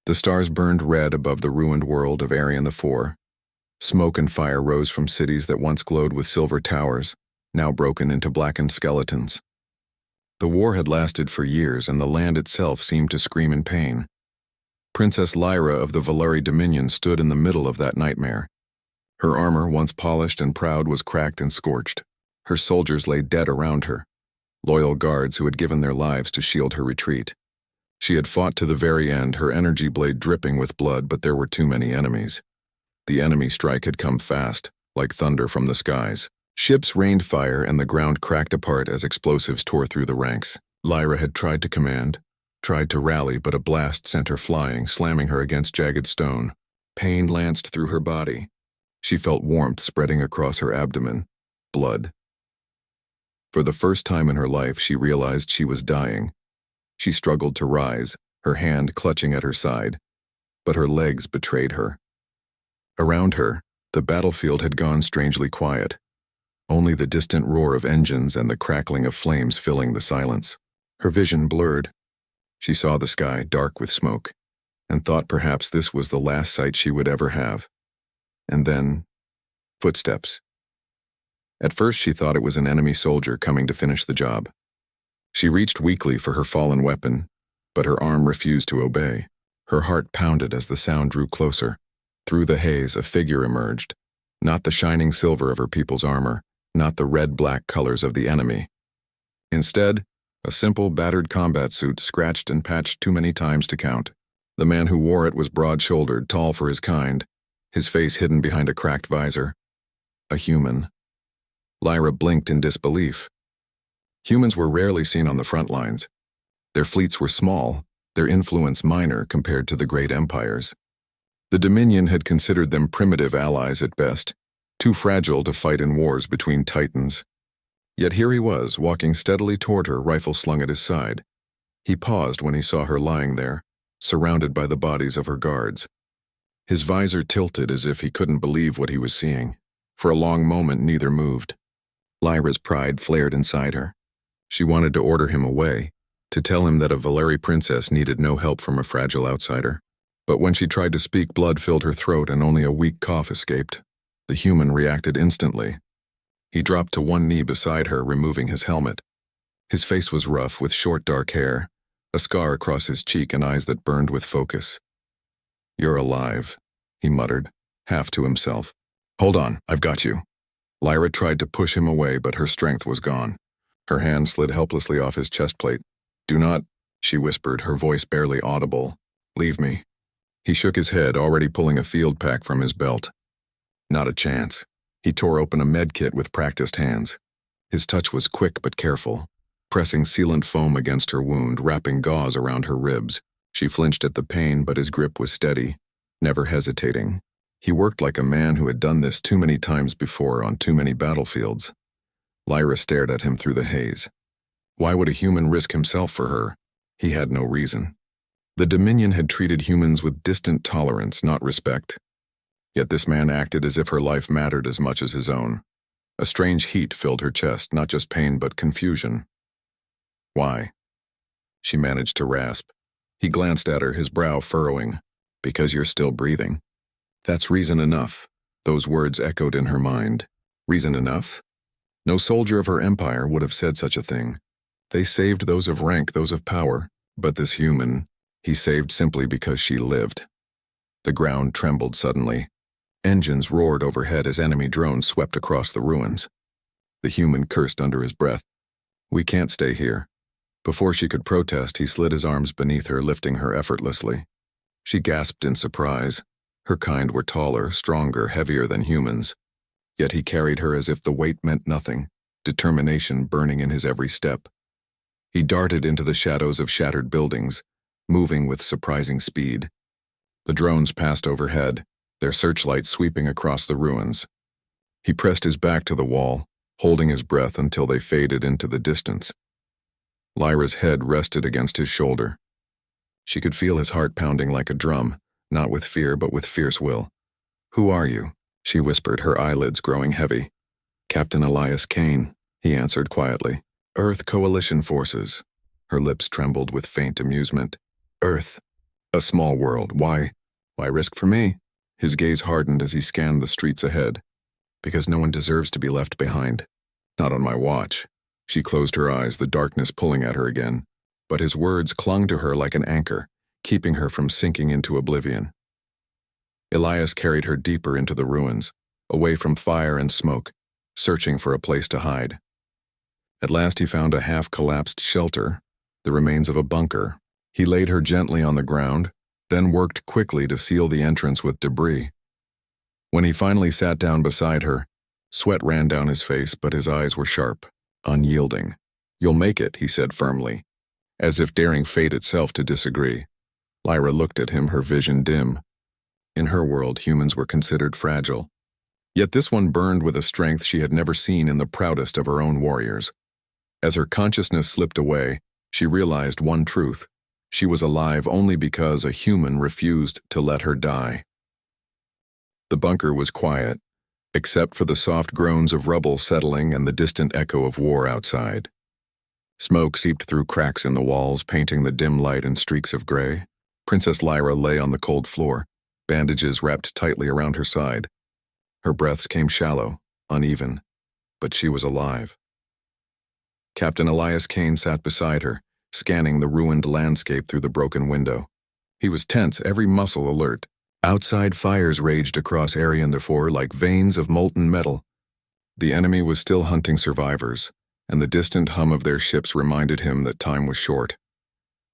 The stars burned red above the ruined world of Arian IV. Smoke and fire rose from cities that once glowed with silver towers, now broken into blackened skeletons. The war had lasted for years, and the land itself seemed to scream in pain. Princess Lyra of the Valeri Dominion stood in the middle of that nightmare. Her armor, once polished and proud, was cracked and scorched. Her soldiers lay dead around her, loyal guards who had given their lives to shield her retreat. She had fought to the very end, her energy blade dripping with blood, but there were too many enemies. The enemy strike had come fast, like thunder from the skies. Ships rained fire and the ground cracked apart as explosives tore through the ranks. Lyra had tried to command, tried to rally, but a blast sent her flying, slamming her against jagged stone. Pain lanced through her body. She felt warmth spreading across her abdomen. Blood. For the first time in her life, she realized she was dying. She struggled to rise, her hand clutching at her side, but her legs betrayed her. Around her, the battlefield had gone strangely quiet. Only the distant roar of engines and the crackling of flames filling the silence. Her vision blurred. She saw the sky dark with smoke, and thought perhaps this was the last sight she would ever have. And then, footsteps. At first she thought it was an enemy soldier coming to finish the job. She reached weakly for her fallen weapon, but her arm refused to obey. Her heart pounded as the sound drew closer. Through the haze, a figure emerged. Not the shining silver of her people's armor, not the red-black colors of the enemy. Instead, a simple, battered combat suit scratched and patched too many times to count. The man who wore it was broad-shouldered, tall for his kind, his face hidden behind a cracked visor. A human. Lyra blinked in disbelief. Humans were rarely seen on the front lines. Their fleets were small, their influence minor compared to the great empires. The Dominion had considered them primitive allies at best, too fragile to fight in wars between titans. Yet here he was, walking steadily toward her, rifle slung at his side. He paused when he saw her lying there, surrounded by the bodies of her guards. His visor tilted as if he couldn't believe what he was seeing. For a long moment, neither moved. Lyra's pride flared inside her. She wanted to order him away, to tell him that a Valeri princess needed no help from a fragile outsider. But when she tried to speak, blood filled her throat and only a weak cough escaped. The human reacted instantly. He dropped to one knee beside her, removing his helmet. His face was rough, with short dark hair, a scar across his cheek and eyes that burned with focus. "You're alive," he muttered, half to himself. "Hold on, I've got you." Lyra tried to push him away, but her strength was gone. Her hand slid helplessly off his chest plate. "Do not," she whispered, her voice barely audible. "Leave me." He shook his head, already pulling a field pack from his belt. Not a chance. He tore open a med kit with practiced hands. His touch was quick but careful, pressing sealant foam against her wound, wrapping gauze around her ribs. She flinched at the pain, but his grip was steady, never hesitating. He worked like a man who had done this too many times before on too many battlefields. Lyra stared at him through the haze. Why would a human risk himself for her? He had no reason. The Dominion had treated humans with distant tolerance, not respect. Yet this man acted as if her life mattered as much as his own. A strange heat filled her chest, not just pain but confusion. "Why?" she managed to rasp. He glanced at her, his brow furrowing. "Because you're still breathing." That's reason enough. Those words echoed in her mind. Reason enough? No soldier of her empire would have said such a thing. They saved those of rank, those of power. But this human, he saved simply because she lived. The ground trembled suddenly. Engines roared overhead as enemy drones swept across the ruins. The human cursed under his breath. "We can't stay here." Before she could protest, he slid his arms beneath her, lifting her effortlessly. She gasped in surprise. Her kind were taller, stronger, heavier than humans. Yet he carried her as if the weight meant nothing, determination burning in his every step. He darted into the shadows of shattered buildings, moving with surprising speed. The drones passed overhead, their searchlights sweeping across the ruins. He pressed his back to the wall, holding his breath until they faded into the distance. Lyra's head rested against his shoulder. She could feel his heart pounding like a drum, not with fear but with fierce will. "Who are you?" she whispered, her eyelids growing heavy. "Captain Elias Kane," he answered quietly. "Earth Coalition forces." Her lips trembled with faint amusement. "Earth. A small world. Why risk for me? His gaze hardened as he scanned the streets ahead. Because no one deserves to be left behind. Not on my watch. She closed her eyes, the darkness pulling at her again. But his words clung to her like an anchor, keeping her from sinking into oblivion. Elias carried her deeper into the ruins, away from fire and smoke, searching for a place to hide. At last he found a half-collapsed shelter, the remains of a bunker. He laid her gently on the ground, then worked quickly to seal the entrance with debris. When he finally sat down beside her, sweat ran down his face, but his eyes were sharp, unyielding. "You'll make it," he said firmly, as if daring fate itself to disagree. Lyra looked at him, her vision dim. In her world, humans were considered fragile. Yet this one burned with a strength she had never seen in the proudest of her own warriors. As her consciousness slipped away, she realized one truth. She was alive only because a human refused to let her die. The bunker was quiet, except for the soft groans of rubble settling and the distant echo of war outside. Smoke seeped through cracks in the walls, painting the dim light in streaks of gray. Princess Lyra lay on the cold floor, bandages wrapped tightly around her side. Her breaths came shallow, uneven, but she was alive. Captain Elias Kane sat beside her, scanning the ruined landscape through the broken window. He was tense, every muscle alert. Outside fires raged across Arian IV like veins of molten metal. The enemy was still hunting survivors, and the distant hum of their ships reminded him that time was short.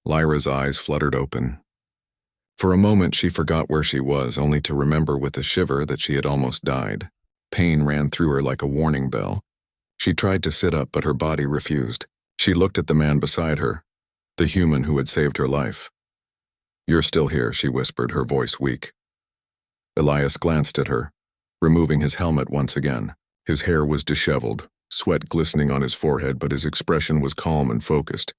Lyra's eyes fluttered open. For a moment she forgot where she was, only to remember with a shiver that she had almost died. Pain ran through her like a warning bell. She tried to sit up, but her body refused. She looked at the man beside her, the human who had saved her life. "You're still here," she whispered, her voice weak. Elias glanced at her, removing his helmet once again. His hair was disheveled, sweat glistening on his forehead, but his expression was calm and focused.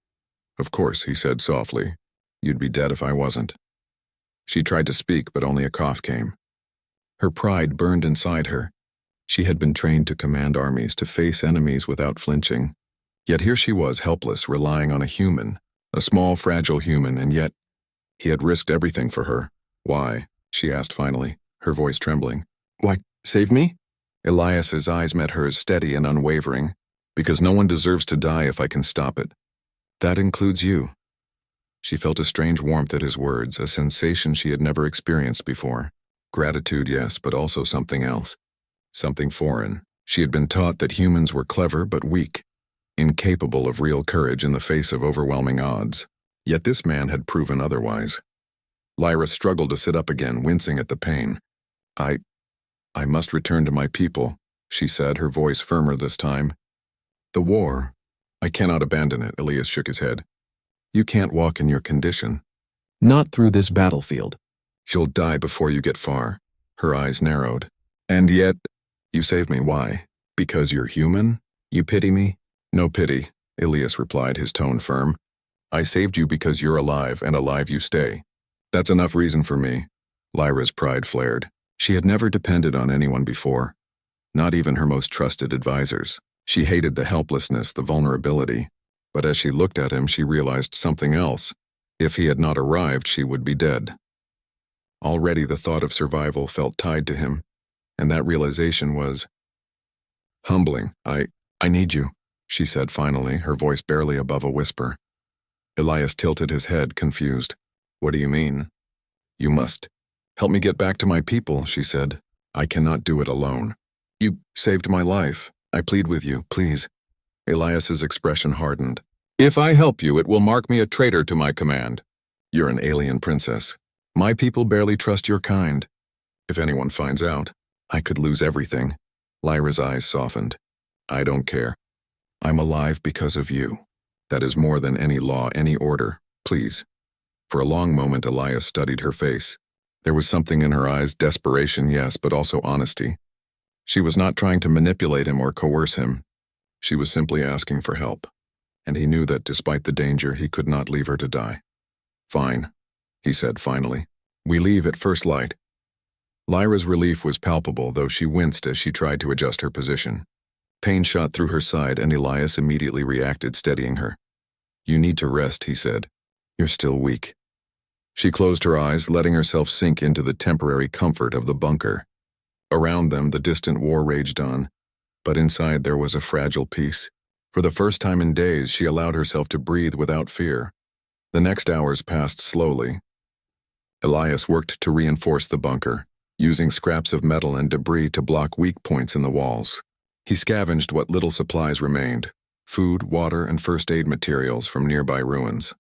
"Of course," he said softly. "You'd be dead if I wasn't." She tried to speak, but only a cough came. Her pride burned inside her. She had been trained to command armies, to face enemies without flinching. Yet here she was, helpless, relying on a human, a small, fragile human, and yet he had risked everything for her. "Why?" she asked finally, her voice trembling. "Why, save me?" Elias's eyes met hers, steady and unwavering. "Because no one deserves to die if I can stop it. That includes you." She felt a strange warmth at his words, a sensation she had never experienced before. Gratitude, yes, but also something else. Something foreign. She had been taught that humans were clever but weak, incapable of real courage in the face of overwhelming odds. Yet this man had proven otherwise. Lyra struggled to sit up again, wincing at the pain. I must return to my people," she said, her voice firmer this time. "The war. I cannot abandon it," Elias shook his head. "You can't walk in your condition." "Not through this battlefield." "You'll die before you get far." Her eyes narrowed. "And yet, you saved me. Why? Because you're human? You pity me?" "No pity," Elias replied, his tone firm. "I saved you because you're alive, and alive you stay. That's enough reason for me." Lyra's pride flared. She had never depended on anyone before, not even her most trusted advisors. She hated the helplessness, the vulnerability. But as she looked at him, she realized something else. If he had not arrived, she would be dead. Already the thought of survival felt tied to him, and that realization was humbling. I need you," she said finally, her voice barely above a whisper. Elias tilted his head, confused. "What do you mean?" "You must help me get back to my people," she said. "I cannot do it alone. You saved my life. I plead with you, please." Elias's expression hardened. "If I help you, it will mark me a traitor to my command. You're an alien princess. My people barely trust your kind. If anyone finds out, I could lose everything." Lyra's eyes softened. "I don't care. I'm alive because of you. That is more than any law, any order. Please." For a long moment, Elias studied her face. There was something in her eyes, desperation, yes, but also honesty. She was not trying to manipulate him or coerce him. She was simply asking for help, and he knew that despite the danger, he could not leave her to die. "Fine," he said finally. "We leave at first light." Lyra's relief was palpable, though she winced as she tried to adjust her position. Pain shot through her side, and Elias immediately reacted, steadying her. "You need to rest," he said. "You're still weak." She closed her eyes, letting herself sink into the temporary comfort of the bunker. Around them, the distant war raged on, but inside there was a fragile peace. For the first time in days, she allowed herself to breathe without fear. The next hours passed slowly. Elias worked to reinforce the bunker, using scraps of metal and debris to block weak points in the walls. He scavenged what little supplies remained: food, water, and first aid materials from nearby ruins.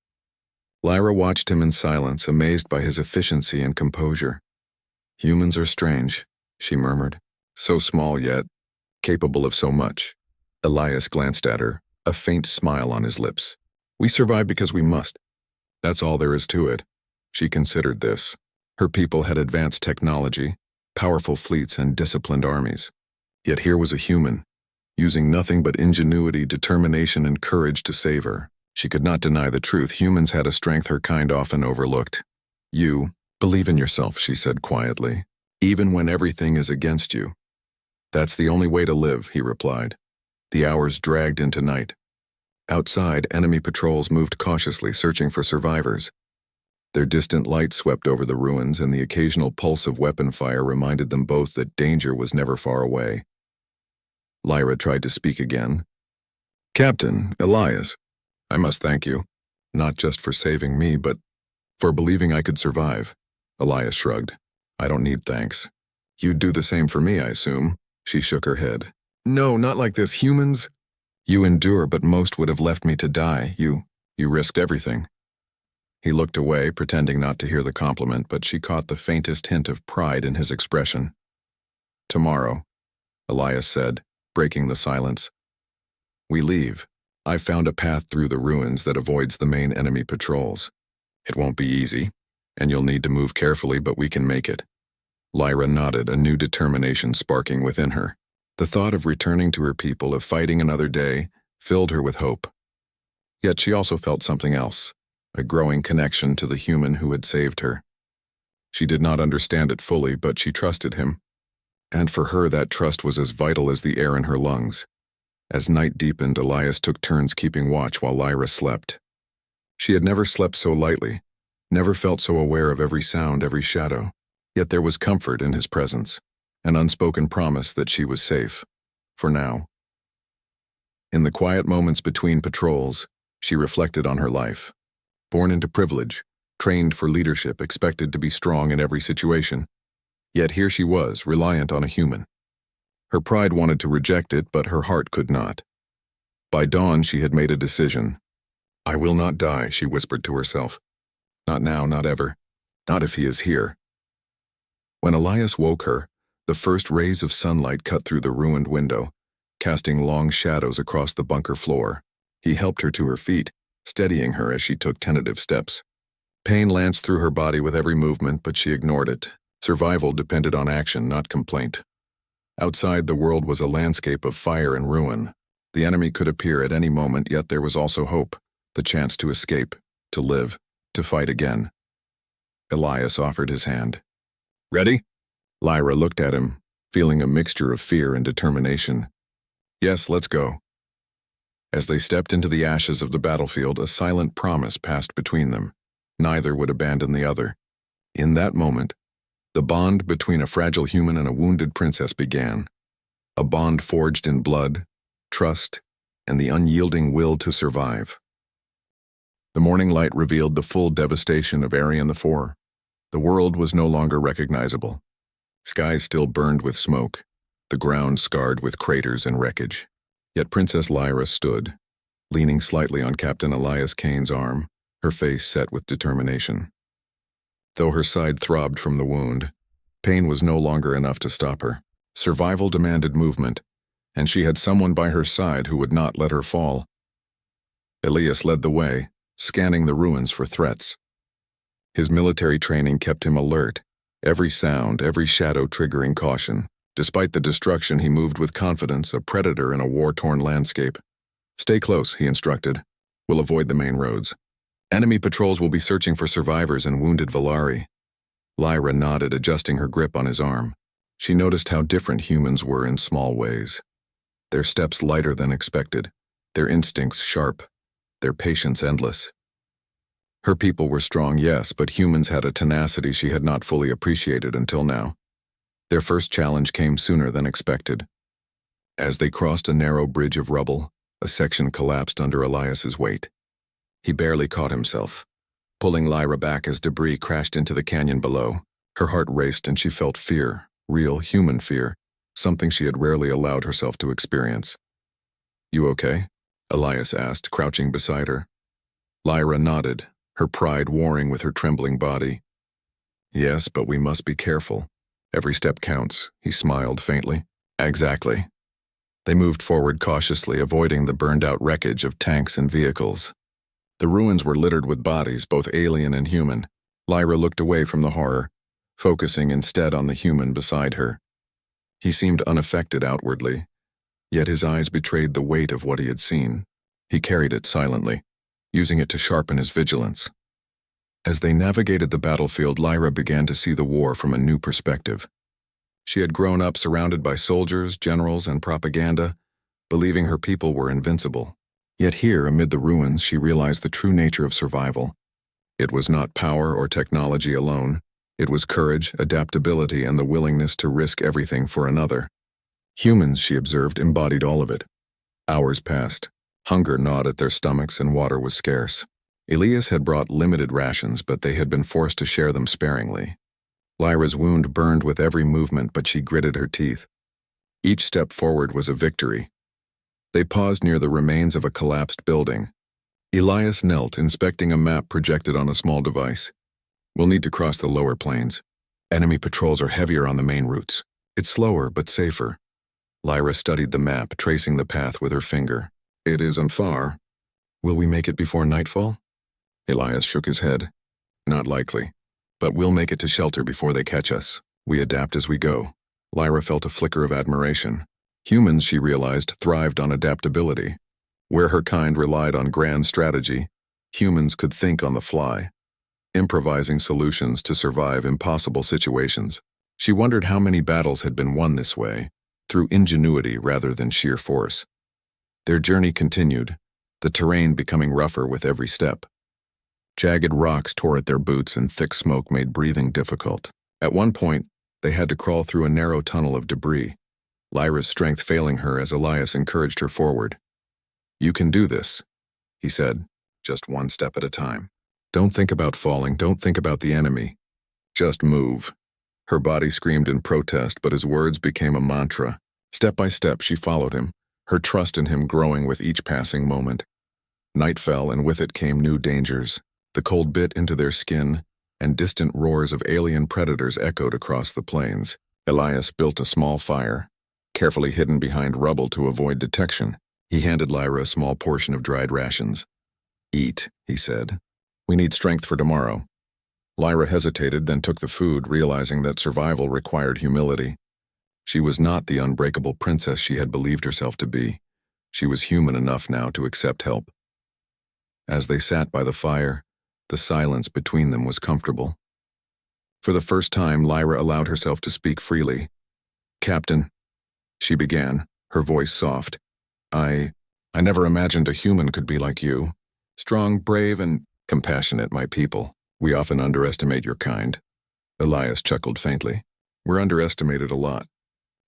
Lyra watched him in silence, amazed by his efficiency and composure. "Humans are strange," she murmured. "So small yet capable of so much." Elias glanced at her, a faint smile on his lips. "We survive because we must. That's all there is to it." She considered this. Her people had advanced technology, powerful fleets, and disciplined armies. Yet here was a human, using nothing but ingenuity, determination, and courage to save her. She could not deny the truth. Humans had a strength her kind often overlooked. "You believe in yourself," she said quietly, "even when everything is against you." "That's the only way to live," he replied. The hours dragged into night. Outside, enemy patrols moved cautiously, searching for survivors. Their distant lights swept over the ruins, and the occasional pulse of weapon fire reminded them both that danger was never far away. Lyra tried to speak again. "Captain, Elias, I must thank you, not just for saving me, but for believing I could survive." Elias shrugged. "I don't need thanks. You'd do the same for me, I assume." She shook her head. "No, not like this. Humans? You endure, but most would have left me to die. You risked everything." He looked away, pretending not to hear the compliment, but she caught the faintest hint of pride in his expression. "Tomorrow," Elias said, breaking the silence. "We leave. I've found a path through the ruins that avoids the main enemy patrols. It won't be easy, and you'll need to move carefully, but we can make it." Lyra nodded, a new determination sparking within her. The thought of returning to her people, of fighting another day, filled her with hope. Yet she also felt something else, a growing connection to the human who had saved her. She did not understand it fully, but she trusted him. And for her, that trust was as vital as the air in her lungs. As night deepened, Elias took turns keeping watch while Lyra slept. She had never slept so lightly, never felt so aware of every sound, every shadow. Yet there was comfort in his presence, an unspoken promise that she was safe, for now. In the quiet moments between patrols, she reflected on her life. Born into privilege, trained for leadership, expected to be strong in every situation. Yet here she was, reliant on a human. Her pride wanted to reject it, but her heart could not. By dawn, she had made a decision. "I will not die," she whispered to herself. "Not now, not ever. Not if he is here." When Elias woke her, the first rays of sunlight cut through the ruined window, casting long shadows across the bunker floor. He helped her to her feet, steadying her as she took tentative steps. Pain lanced through her body with every movement, but she ignored it. Survival depended on action, not complaint. Outside, the world was a landscape of fire and ruin. The enemy could appear at any moment, yet there was also hope, the chance to escape, to live, to fight again. Elias offered his hand. "Ready?" Lyra looked at him, feeling a mixture of fear and determination. "Yes, let's go." As they stepped into the ashes of the battlefield, a silent promise passed between them. Neither would abandon the other. In that moment, the bond between a fragile human and a wounded princess began. A bond forged in blood, trust, and the unyielding will to survive. The morning light revealed the full devastation of Arian IV. The world was no longer recognizable. Skies still burned with smoke, the ground scarred with craters and wreckage. Yet Princess Lyra stood, leaning slightly on Captain Elias Kane's arm, her face set with determination. Though her side throbbed from the wound, pain was no longer enough to stop her. Survival demanded movement, and she had someone by her side who would not let her fall. Elias led the way, scanning the ruins for threats. His military training kept him alert, every sound, every shadow triggering caution. Despite the destruction, he moved with confidence, a predator in a war-torn landscape. "Stay close," he instructed. "We'll avoid the main roads. Enemy patrols will be searching for survivors and wounded Valari." Lyra nodded, adjusting her grip on his arm. She noticed how different humans were in small ways. Their steps lighter than expected, their instincts sharp, their patience endless. Her people were strong, yes, but humans had a tenacity she had not fully appreciated until now. Their first challenge came sooner than expected. As they crossed a narrow bridge of rubble, a section collapsed under Elias's weight. He barely caught himself, pulling Lyra back as debris crashed into the canyon below. Her heart raced and she felt fear, real human fear, something she had rarely allowed herself to experience. "You okay?" Elias asked, crouching beside her. Lyra nodded, her pride warring with her trembling body. "Yes, but we must be careful. Every step counts," he smiled faintly. "Exactly." They moved forward cautiously, avoiding the burned-out wreckage of tanks and vehicles. The ruins were littered with bodies, both alien and human. Lyra looked away from the horror, focusing instead on the human beside her. He seemed unaffected outwardly, yet his eyes betrayed the weight of what he had seen. He carried it silently, using it to sharpen his vigilance. As they navigated the battlefield, Lyra began to see the war from a new perspective. She had grown up surrounded by soldiers, generals, and propaganda, believing her people were invincible. Yet here, amid the ruins, she realized the true nature of survival. It was not power or technology alone. It was courage, adaptability, and the willingness to risk everything for another. Humans, she observed, embodied all of it. Hours passed. Hunger gnawed at their stomachs and water was scarce. Elias had brought limited rations, but they had been forced to share them sparingly. Lyra's wound burned with every movement, but she gritted her teeth. Each step forward was a victory. They paused near the remains of a collapsed building. Elias knelt, inspecting a map projected on a small device. "We'll need to cross the lower plains. Enemy patrols are heavier on the main routes. It's slower, but safer." Lyra studied the map, tracing the path with her finger. "It isn't far. Will we make it before nightfall?" Elias shook his head. "Not likely. But we'll make it to shelter before they catch us. We adapt as we go." Lyra felt a flicker of admiration. Humans, she realized, thrived on adaptability. Where her kind relied on grand strategy, humans could think on the fly, improvising solutions to survive impossible situations. She wondered how many battles had been won this way, through ingenuity rather than sheer force. Their journey continued, the terrain becoming rougher with every step. Jagged rocks tore at their boots and thick smoke made breathing difficult. At one point, they had to crawl through a narrow tunnel of debris, Lyra's strength failing her as Elias encouraged her forward. "You can do this," he said, "just one step at a time. Don't think about falling, don't think about the enemy. Just move." Her body screamed in protest, but his words became a mantra. Step by step, she followed him, her trust in him growing with each passing moment. Night fell, and with it came new dangers. The cold bit into their skin, and distant roars of alien predators echoed across the plains. Elias built a small fire, carefully hidden behind rubble to avoid detection. He handed Lyra a small portion of dried rations. "Eat," he said. "We need strength for tomorrow." Lyra hesitated, then took the food, realizing that survival required humility. She was not the unbreakable princess she had believed herself to be. She was human enough now to accept help. As they sat by the fire, the silence between them was comfortable. For the first time, Lyra allowed herself to speak freely. "Captain," she began, her voice soft. I never imagined a human could be like you. Strong, brave, and compassionate, my people. We often underestimate your kind." Elias chuckled faintly. "We're underestimated a lot.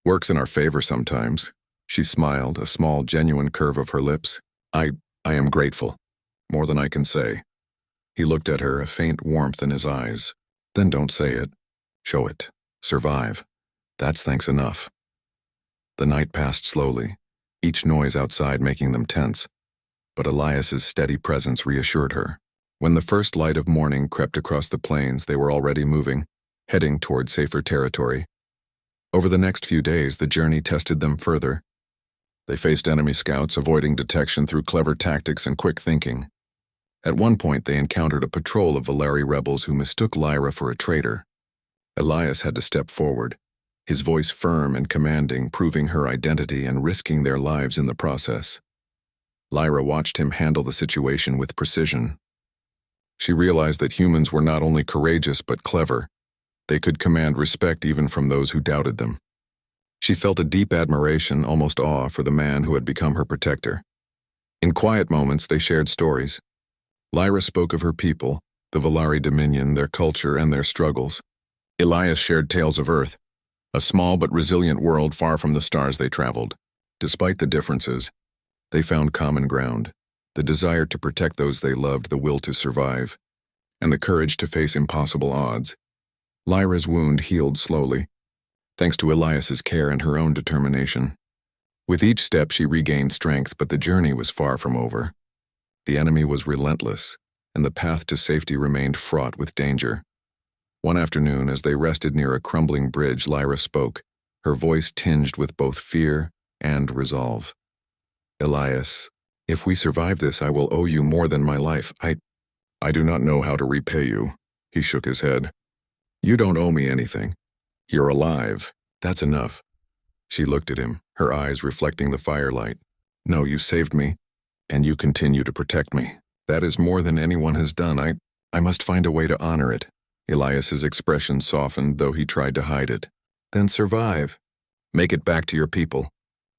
Works in our favor sometimes." She smiled, a small, genuine curve of her lips. I am grateful. More than I can say." He looked at her, a faint warmth in his eyes. "Then don't say it. Show it. Survive. That's thanks enough." The night passed slowly, each noise outside making them tense, but Elias's steady presence reassured her. When the first light of morning crept across the plains, they were already moving, heading toward safer territory. Over the next few days, the journey tested them further. They faced enemy scouts, avoiding detection through clever tactics and quick thinking. At one point, they encountered a patrol of Valeri rebels who mistook Lyra for a traitor. Elias had to step forward, his voice firm and commanding, proving her identity and risking their lives in the process. Lyra watched him handle the situation with precision. She realized that humans were not only courageous but clever. They could command respect even from those who doubted them. She felt a deep admiration, almost awe, for the man who had become her protector. In quiet moments, they shared stories. Lyra spoke of her people, the Valari Dominion, their culture, and their struggles. Elias shared tales of Earth, a small but resilient world far from the stars they traveled. Despite the differences, they found common ground, the desire to protect those they loved, the will to survive, and the courage to face impossible odds. Lyra's wound healed slowly, thanks to Elias's care and her own determination. With each step she regained strength, but the journey was far from over. The enemy was relentless, and the path to safety remained fraught with danger. One afternoon, as they rested near a crumbling bridge, Lyra spoke, her voice tinged with both fear and resolve. "Elias, if we survive this, I will owe you more than my life. I do not know how to repay you." He shook his head. "You don't owe me anything. You're alive. That's enough." She looked at him, her eyes reflecting the firelight. "No, you saved me, and you continue to protect me. That is more than anyone has done. I must find a way to honor it." Elias's expression softened, though he tried to hide it. "Then survive. Make it back to your people.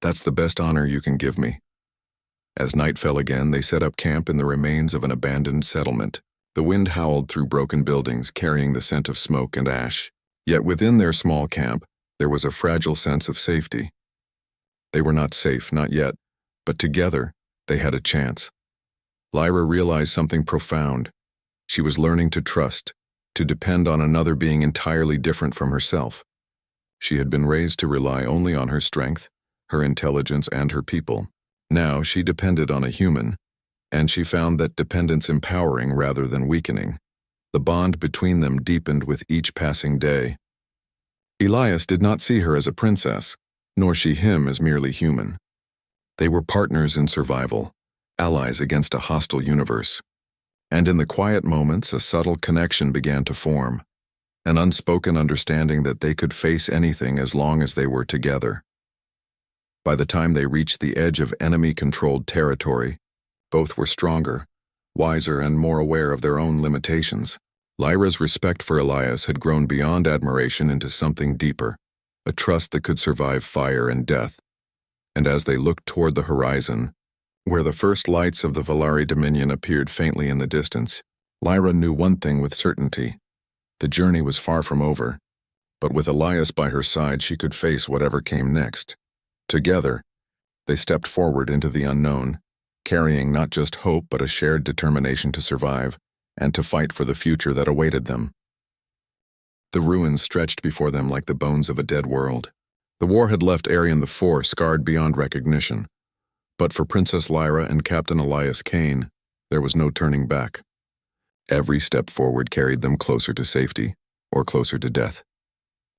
That's the best honor you can give me." As night fell again, they set up camp in the remains of an abandoned settlement. The wind howled through broken buildings, carrying the scent of smoke and ash. Yet within their small camp, there was a fragile sense of safety. They were not safe, not yet, but together, they had a chance. Lyra realized something profound. She was learning to trust, to depend on another being entirely different from herself. She had been raised to rely only on her strength, her intelligence, and her people. Now she depended on a human, and she found that dependence empowering rather than weakening. The bond between them deepened with each passing day. Elias did not see her as a princess, nor she him as merely human. They were partners in survival, allies against a hostile universe. And in the quiet moments, a subtle connection began to form, an unspoken understanding that they could face anything as long as they were together. By the time they reached the edge of enemy-controlled territory, both were stronger, wiser, and more aware of their own limitations. Lyra's respect for Elias had grown beyond admiration into something deeper, a trust that could survive fire and death. And as they looked toward the horizon, where the first lights of the Valari Dominion appeared faintly in the distance, Lyra knew one thing with certainty. The journey was far from over, but with Elias by her side, she could face whatever came next. Together, they stepped forward into the unknown, carrying not just hope but a shared determination to survive and to fight for the future that awaited them. The ruins stretched before them like the bones of a dead world. The war had left Arian IV scarred beyond recognition, but for Princess Lyra and Captain Elias Kane, there was no turning back. Every step forward carried them closer to safety, or closer to death.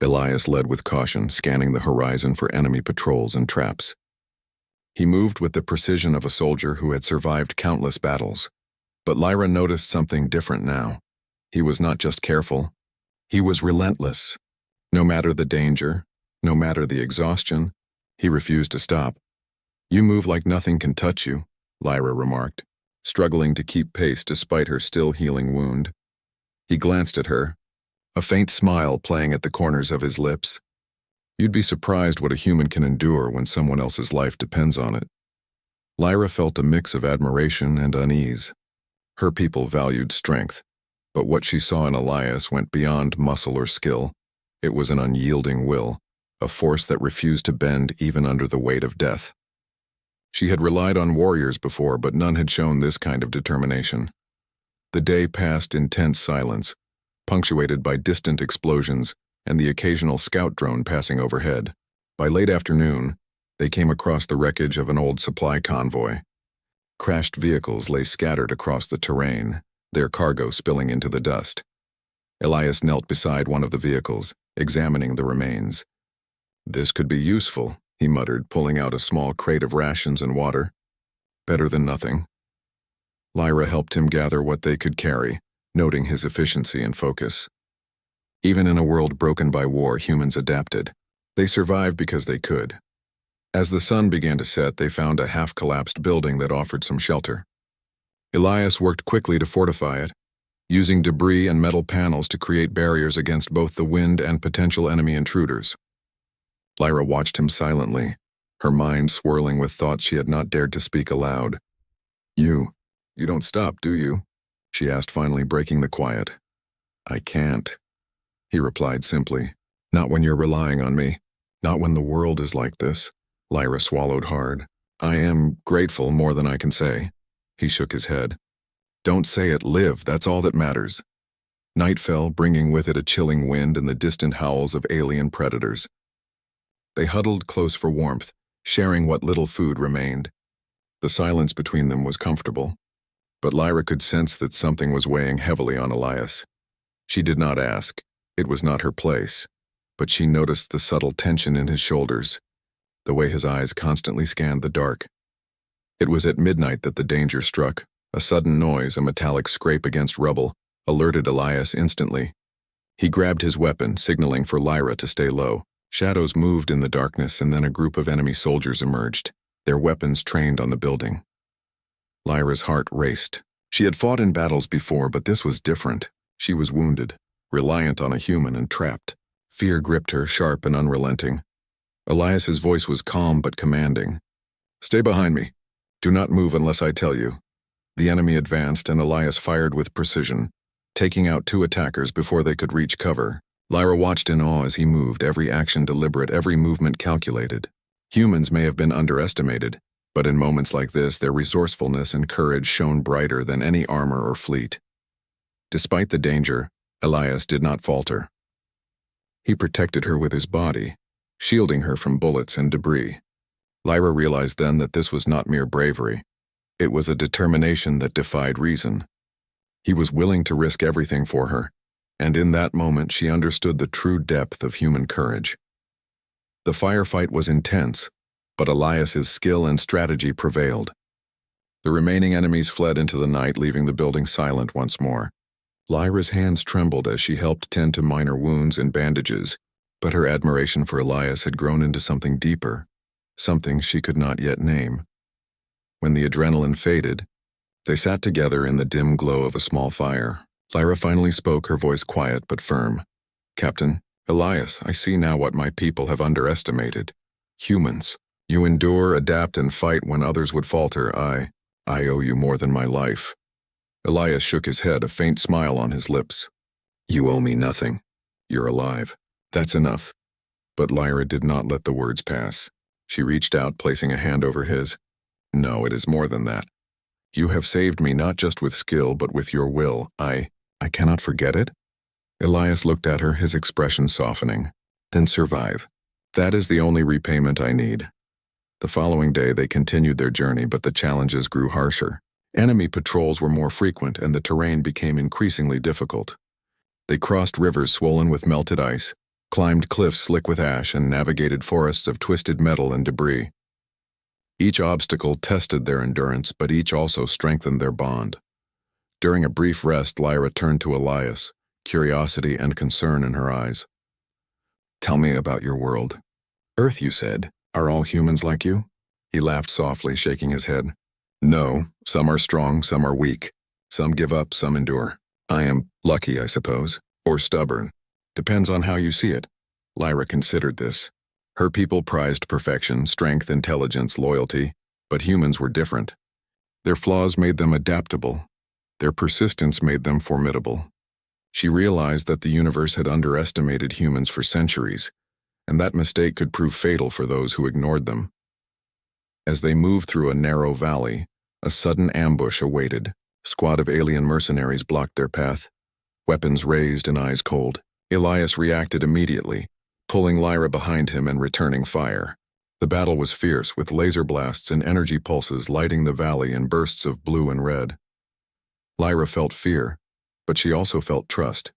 Elias led with caution, scanning the horizon for enemy patrols and traps. He moved with the precision of a soldier who had survived countless battles. But Lyra noticed something different now. He was not just careful, he was relentless. No matter the danger, no matter the exhaustion, he refused to stop. "You move like nothing can touch you," Lyra remarked, struggling to keep pace despite her still healing wound. He glanced at her, a faint smile playing at the corners of his lips. "You'd be surprised what a human can endure when someone else's life depends on it." Lyra felt a mix of admiration and unease. Her people valued strength, but what she saw in Elias went beyond muscle or skill. It was an unyielding will, a force that refused to bend even under the weight of death. She had relied on warriors before, but none had shown this kind of determination. The day passed in tense silence, punctuated by distant explosions and the occasional scout drone passing overhead. By late afternoon, they came across the wreckage of an old supply convoy. Crashed vehicles lay scattered across the terrain, their cargo spilling into the dust. Elias knelt beside one of the vehicles, examining the remains. "This could be useful," he muttered, pulling out a small crate of rations and water. "Better than nothing." Lyra helped him gather what they could carry, noting his efficiency and focus. Even in a world broken by war, humans adapted. They survived because they could. As the sun began to set, they found a half-collapsed building that offered some shelter. Elias worked quickly to fortify it, using debris and metal panels to create barriers against both the wind and potential enemy intruders. Lyra watched him silently, her mind swirling with thoughts she had not dared to speak aloud. You don't stop, do you?" she asked, finally breaking the quiet. I can't, he replied simply. Not when you're relying on me. Not when the world is like this. Lyra swallowed hard. I am grateful more than I can say. He shook his head. Don't say it, live, that's all that matters. Night fell, bringing with it a chilling wind and the distant howls of alien predators. They huddled close for warmth, sharing what little food remained. The silence between them was comfortable, but Lyra could sense that something was weighing heavily on Elias. She did not ask. It was not her place, but she noticed the subtle tension in his shoulders, the way his eyes constantly scanned the dark. It was at midnight that the danger struck. A sudden noise, a metallic scrape against rubble, alerted Elias instantly. He grabbed his weapon, signaling for Lyra to stay low. Shadows moved in the darkness, and then a group of enemy soldiers emerged, their weapons trained on the building. Lyra's heart raced. She had fought in battles before, but this was different. She was wounded, reliant on a human, and trapped. Fear gripped her, sharp and unrelenting. Elias's voice was calm but commanding. Stay behind me. Do not move unless I tell you. The enemy advanced, and Elias fired with precision, taking out 2 attackers before they could reach cover. Lyra watched in awe as he moved, every action deliberate, every movement calculated. Humans may have been underestimated, but in moments like this, their resourcefulness and courage shone brighter than any armor or fleet. Despite the danger, Elias did not falter. He protected her with his body, shielding her from bullets and debris. Lyra realized then that this was not mere bravery. It was a determination that defied reason. He was willing to risk everything for her, and in that moment she understood the true depth of human courage. The firefight was intense, but Elias's skill and strategy prevailed. The remaining enemies fled into the night, leaving the building silent once more. Lyra's hands trembled as she helped tend to minor wounds and bandages, but her admiration for Elias had grown into something deeper, something she could not yet name. When the adrenaline faded, they sat together in the dim glow of a small fire. Lyra finally spoke, her voice quiet but firm. Captain, Elias, I see now what my people have underestimated. Humans. You endure, adapt, and fight when others would falter. I owe you more than my life. Elias shook his head, a faint smile on his lips. You owe me nothing. You're alive. That's enough. But Lyra did not let the words pass. She reached out, placing a hand over his. No, it is more than that. You have saved me not just with skill, but with your will. I cannot forget it? Elias looked at her, his expression softening. Then survive. That is the only repayment I need. The following day they continued their journey, but the challenges grew harsher. Enemy patrols were more frequent, and the terrain became increasingly difficult. They crossed rivers swollen with melted ice, climbed cliffs slick with ash, and navigated forests of twisted metal and debris. Each obstacle tested their endurance, but each also strengthened their bond. During a brief rest, Lyra turned to Elias, curiosity and concern in her eyes. Tell me about your world. Earth, you said. Are all humans like you? He laughed softly, shaking his head. No, some are strong, some are weak. Some give up, some endure. I am lucky, I suppose, or stubborn. Depends on how you see it. Lyra considered this. Her people prized perfection, strength, intelligence, loyalty, but humans were different. Their flaws made them adaptable. Their persistence made them formidable. She realized that the universe had underestimated humans for centuries, and that mistake could prove fatal for those who ignored them. As they moved through a narrow valley, a sudden ambush awaited. A squad of alien mercenaries blocked their path, weapons raised and eyes cold. Elias reacted immediately, pulling Lyra behind him and returning fire. The battle was fierce, with laser blasts and energy pulses lighting the valley in bursts of blue and red. Lyra felt fear, but she also felt trust.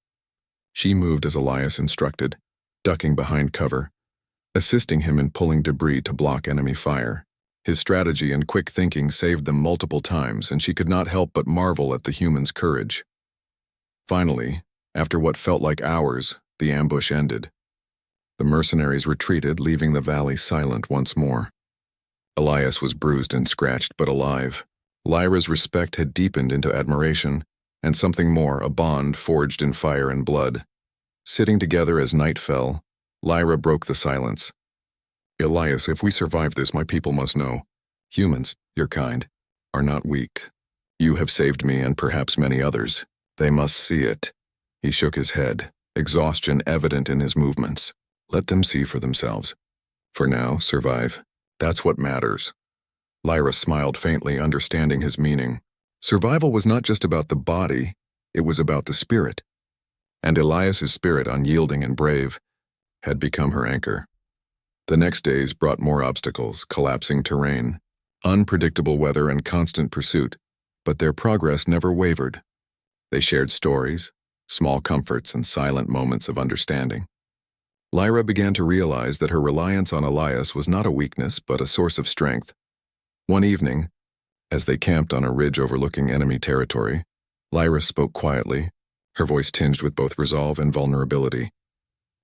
She moved as Elias instructed, ducking behind cover, assisting him in pulling debris to block enemy fire. His strategy and quick thinking saved them multiple times, and she could not help but marvel at the human's courage. Finally, after what felt like hours, the ambush ended. The mercenaries retreated, leaving the valley silent once more. Elias was bruised and scratched, but alive. Lyra's respect had deepened into admiration, and something more, a bond forged in fire and blood. Sitting together as night fell, Lyra broke the silence. Elias, if we survive this, my people must know. Humans, your kind, are not weak. You have saved me and perhaps many others. They must see it." He shook his head, exhaustion evident in his movements. "Let them see for themselves. For now, survive. That's what matters." Lyra smiled faintly, understanding his meaning. Survival was not just about the body, it was about the spirit. And Elias's spirit, unyielding and brave, had become her anchor. The next days brought more obstacles, collapsing terrain, unpredictable weather, and constant pursuit, but their progress never wavered. They shared stories, small comforts, and silent moments of understanding. Lyra began to realize that her reliance on Elias was not a weakness but a source of strength. One evening, as they camped on a ridge overlooking enemy territory, Lyra spoke quietly, her voice tinged with both resolve and vulnerability.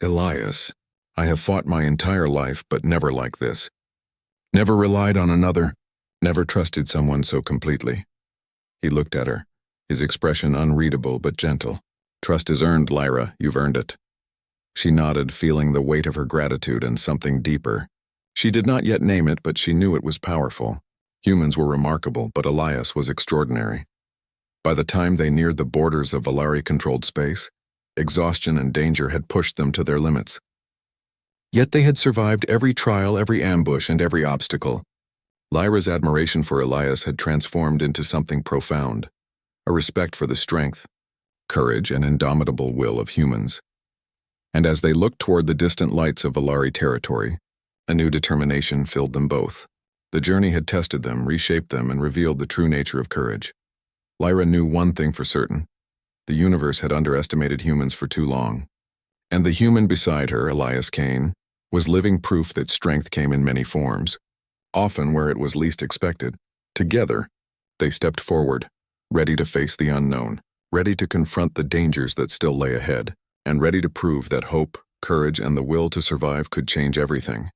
"Elias, I have fought my entire life, but never like this. Never relied on another, never trusted someone so completely." He looked at her, his expression unreadable but gentle. "Trust is earned, Lyra, you've earned it." She nodded, feeling the weight of her gratitude and something deeper. She did not yet name it, but she knew it was powerful. Humans were remarkable, but Elias was extraordinary. By the time they neared the borders of Valari-controlled space, exhaustion and danger had pushed them to their limits. Yet they had survived every trial, every ambush, and every obstacle. Lyra's admiration for Elias had transformed into something profound, a respect for the strength, courage, and indomitable will of humans. And as they looked toward the distant lights of Valari territory, a new determination filled them both. The journey had tested them, reshaped them, and revealed the true nature of courage. Lyra knew one thing for certain: the universe had underestimated humans for too long. And the human beside her, Elias Kane, was living proof that strength came in many forms, often where it was least expected. Together, they stepped forward, ready to face the unknown, ready to confront the dangers that still lay ahead, and ready to prove that hope, courage, and the will to survive could change everything.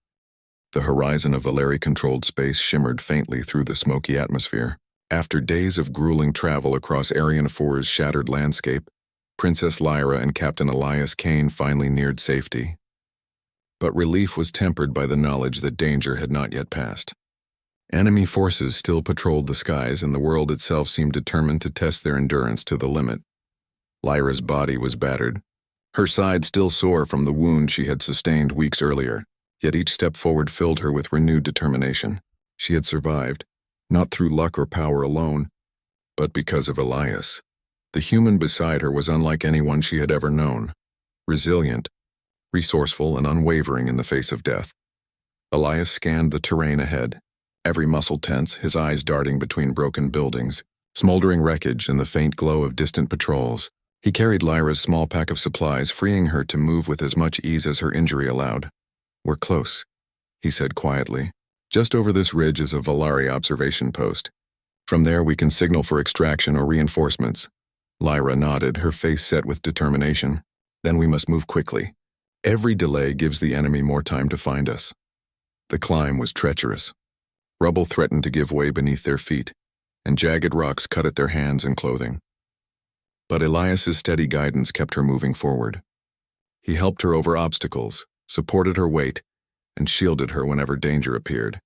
The horizon of Valari-controlled space shimmered faintly through the smoky atmosphere. After days of grueling travel across Arian 4's shattered landscape, Princess Lyra and Captain Elias Kane finally neared safety. But relief was tempered by the knowledge that danger had not yet passed. Enemy forces still patrolled the skies, and the world itself seemed determined to test their endurance to the limit. Lyra's body was battered, her side still sore from the wound she had sustained weeks earlier, yet each step forward filled her with renewed determination. She had survived, not through luck or power alone, but because of Elias. The human beside her was unlike anyone she had ever known, resilient, resourceful, and unwavering in the face of death. Elias scanned the terrain ahead, every muscle tense, his eyes darting between broken buildings, smoldering wreckage, and the faint glow of distant patrols. He carried Lyra's small pack of supplies, freeing her to move with as much ease as her injury allowed. "We're close," he said quietly. "Just over this ridge is a Valari observation post. From there we can signal for extraction or reinforcements." Lyra nodded, her face set with determination. "Then we must move quickly. Every delay gives the enemy more time to find us." The climb was treacherous. Rubble threatened to give way beneath their feet, and jagged rocks cut at their hands and clothing. But Elias's steady guidance kept her moving forward. He helped her over obstacles, supported her weight, and shielded her whenever danger appeared.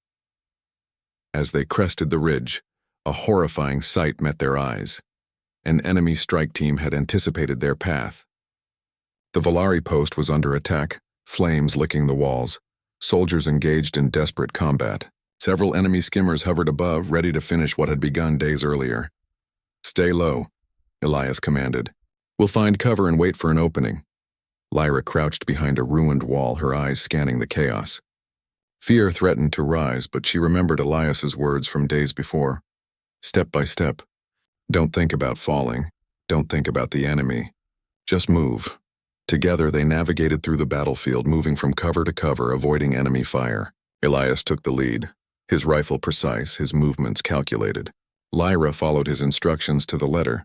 As they crested the ridge, a horrifying sight met their eyes. An enemy strike team had anticipated their path. The Valari post was under attack, flames licking the walls, soldiers engaged in desperate combat. Several enemy skimmers hovered above, ready to finish what had begun days earlier. "Stay low," Elias commanded. "We'll find cover and wait for an opening." Lyra crouched behind a ruined wall, her eyes scanning the chaos. Fear threatened to rise, but she remembered Elias's words from days before. Step by step. Don't think about falling. Don't think about the enemy. Just move. Together they navigated through the battlefield, moving from cover to cover, avoiding enemy fire. Elias took the lead, his rifle precise, his movements calculated. Lyra followed his instructions to the letter,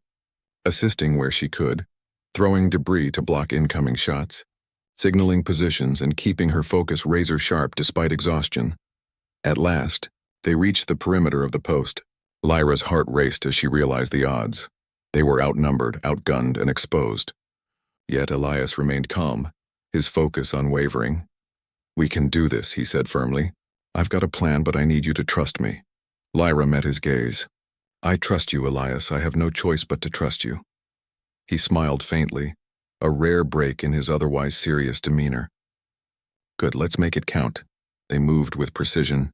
assisting where she could, throwing debris to block incoming shots, signaling positions, and keeping her focus razor-sharp despite exhaustion. At last, they reached the perimeter of the post. Lyra's heart raced as she realized the odds. They were outnumbered, outgunned, and exposed. Yet Elias remained calm, his focus unwavering. "We can do this," he said firmly. "I've got a plan, but I need you to trust me." Lyra met his gaze. I trust you, Elias. I have no choice but to trust you. He smiled faintly, a rare break in his otherwise serious demeanor. Good, let's make it count. They moved with precision.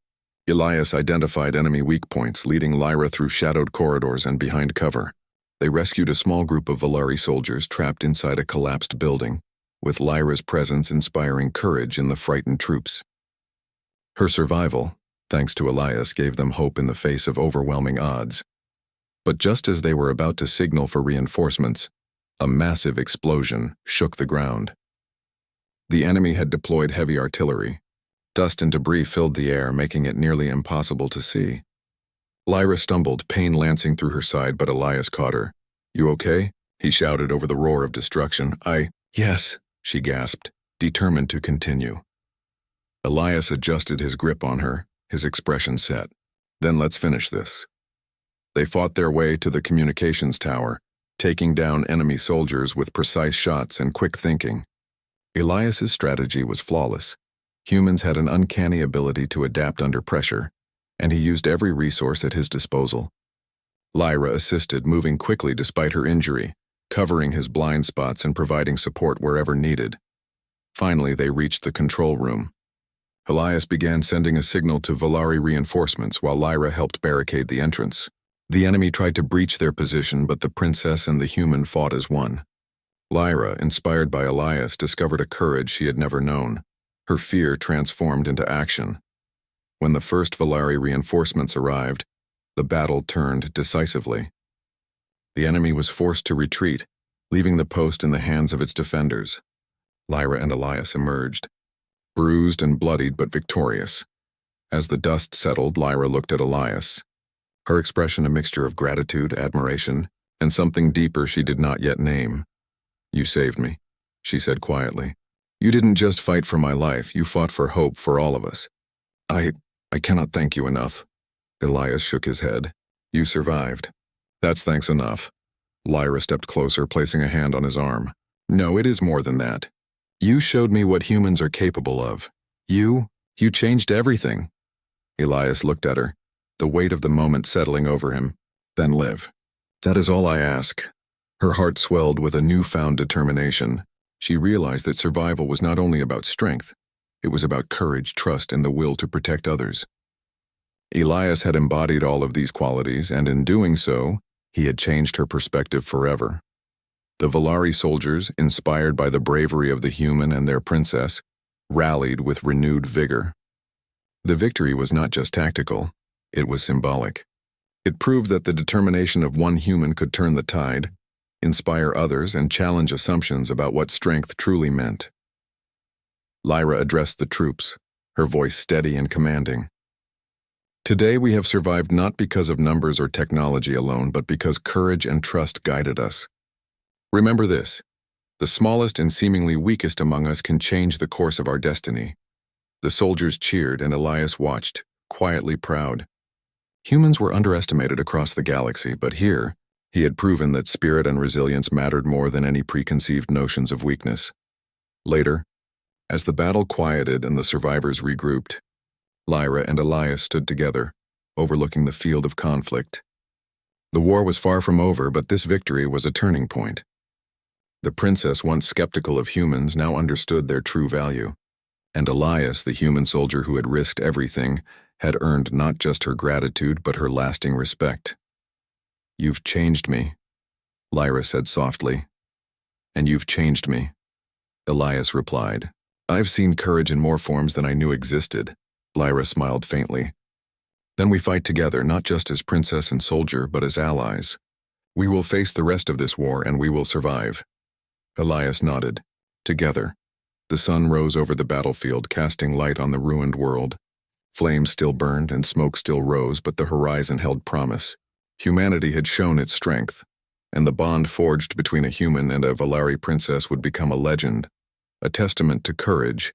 Elias identified enemy weak points, leading Lyra through shadowed corridors and behind cover. They rescued a small group of Valari soldiers trapped inside a collapsed building, with Lyra's presence inspiring courage in the frightened troops. Her survival, thanks to Elias, gave them hope in the face of overwhelming odds. But just as they were about to signal for reinforcements, a massive explosion shook the ground. The enemy had deployed heavy artillery. Dust and debris filled the air, making it nearly impossible to see. Lyra stumbled, pain lancing through her side, but Elias caught her. "You okay?" he shouted over the roar of destruction. Yes, she gasped, determined to continue. Elias adjusted his grip on her, his expression set. "Then let's finish this." They fought their way to the communications tower, taking down enemy soldiers with precise shots and quick thinking. Elias's strategy was flawless. Humans had an uncanny ability to adapt under pressure, and he used every resource at his disposal. Lyra assisted, moving quickly despite her injury, covering his blind spots and providing support wherever needed. Finally, they reached the control room. Elias began sending a signal to Valari reinforcements while Lyra helped barricade the entrance. The enemy tried to breach their position, but the princess and the human fought as one. Lyra, inspired by Elias, discovered a courage she had never known. Her fear transformed into action. When the first Valari reinforcements arrived, the battle turned decisively. The enemy was forced to retreat, leaving the post in the hands of its defenders. Lyra and Elias emerged, bruised and bloodied but victorious. As the dust settled, Lyra looked at Elias, her expression a mixture of gratitude, admiration, and something deeper she did not yet name. "You saved me," she said quietly. "You didn't just fight for my life, you fought for hope for all of us." I cannot thank you enough." Elias shook his head. "You survived. That's thanks enough." Lyra stepped closer, placing a hand on his arm. "No, it is more than that. You showed me what humans are capable of. You changed everything." Elias looked at her, the weight of the moment settling over him. "Then live. That is all I ask." Her heart swelled with a newfound determination. She realized that survival was not only about strength, it was about courage, trust, and the will to protect others. Elias had embodied all of these qualities, and in doing so, he had changed her perspective forever. The Valari soldiers, inspired by the bravery of the human and their princess, rallied with renewed vigor. The victory was not just tactical, it was symbolic. It proved that the determination of one human could turn the tide, inspire others, and challenge assumptions about what strength truly meant. Lyra addressed the troops, her voice steady and commanding. "Today we have survived not because of numbers or technology alone, but because courage and trust guided us. Remember this, the smallest and seemingly weakest among us can change the course of our destiny." The soldiers cheered and Elias watched, quietly proud. Humans were underestimated across the galaxy, but here, he had proven that spirit and resilience mattered more than any preconceived notions of weakness. Later, as the battle quieted and the survivors regrouped, Lyra and Elias stood together, overlooking the field of conflict. The war was far from over, but this victory was a turning point. The princess, once skeptical of humans, now understood their true value. And Elias, the human soldier who had risked everything, had earned not just her gratitude but her lasting respect. "You've changed me," Lyra said softly. "And you've changed me," Elias replied. "I've seen courage in more forms than I knew existed," Lyra smiled faintly. "Then we fight together, not just as princess and soldier, but as allies. We will face the rest of this war and we will survive." Elias nodded. Together, the sun rose over the battlefield, casting light on the ruined world. Flames still burned and smoke still rose, but the horizon held promise. Humanity had shown its strength, and the bond forged between a human and a Valari princess would become a legend, a testament to courage,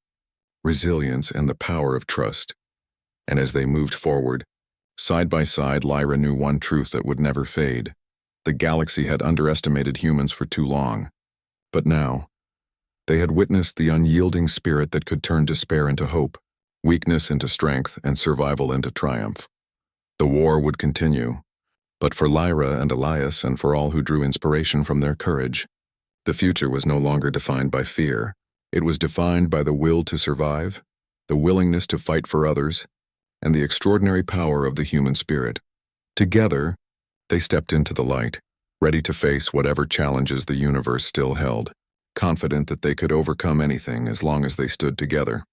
resilience, and the power of trust. And as they moved forward, side by side, Lyra knew one truth that would never fade. The galaxy had underestimated humans for too long. But now, they had witnessed the unyielding spirit that could turn despair into hope, weakness into strength, and survival into triumph. The war would continue, But for Lyra and Elias and for all who drew inspiration from their courage, the future was no longer defined by fear. It was defined by the will to survive, the willingness to fight for others, and the extraordinary power of the human spirit. Together, they stepped into the light, ready to face whatever challenges the universe still held, confident that they could overcome anything as long as they stood together.